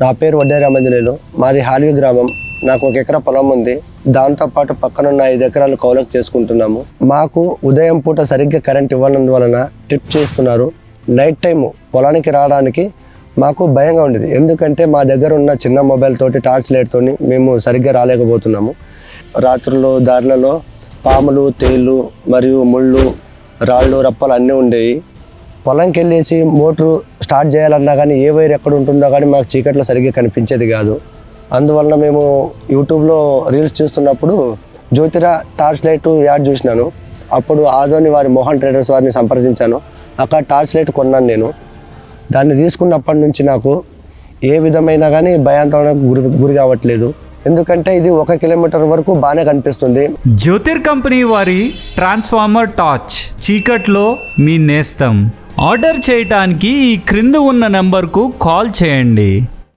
నా పేరు వడ్డే రామంజనేయులు. మాది హాల్వి గ్రామం. నాకు 1 ఎకరా పొలం ఉంది. దాంతోపాటు పక్కనున్న 5 ఎకరాలు కౌలుకు చేసుకుంటున్నాము. మాకు ఉదయం పూట సరిగ్గా కరెంట్ ఇవ్వనందువలన ట్రిప్ చేస్తున్నారు. నైట్ టైం పొలానికి రావడానికి మాకు భయంగా ఉండేది. ఎందుకంటే మా దగ్గర ఉన్న చిన్న మొబైల్ తోటి టార్చ్ లైట్ తోని మేము సరిగ్గా రాలేకపోతున్నాము. రాత్రుల్లో దారులలో పాములు, తేళ్ళు మరియు ముళ్ళు, రాళ్ళు, రప్పలు అన్నీ ఉండేవి. పొలంకి వెళ్ళేసి మోటారు స్టార్ట్ చేయాలన్నా కానీ ఏ వైర్ ఎక్కడ ఉంటుందో కానీ మాకు చీకట్లో సరిగ్గా కనిపించేది కాదు. అందువలన మేము యూట్యూబ్లో రీల్స్ చూస్తున్నప్పుడు జ్యోతిరా టార్చ్ లైట్ యాడ్ చూసినాను. అప్పుడు ఆదోని వారి మోహన్ ట్రేడర్స్ వారిని సంప్రదించాను. అక్కడ టార్చ్ లైట్ కొన్నాను నేను. దాన్ని తీసుకున్నప్పటి నుంచి నాకు ఏ విధమైన కానీ భయాందోళనకు గురి కావట్లేదు. ఎందుకంటే ఇది 1 కిలోమీటర్ వరకు బాగానే కనిపిస్తుంది. జ్యోతిర్ కంపెనీ వారి ట్రాన్స్ఫార్మర్ టార్చ్ చీకట్లో మీ నేస్తం. ఆర్డర్ చేయటానికి ఈ క్రింద ఉన్న నెంబర్కు కాల్ చేయండి.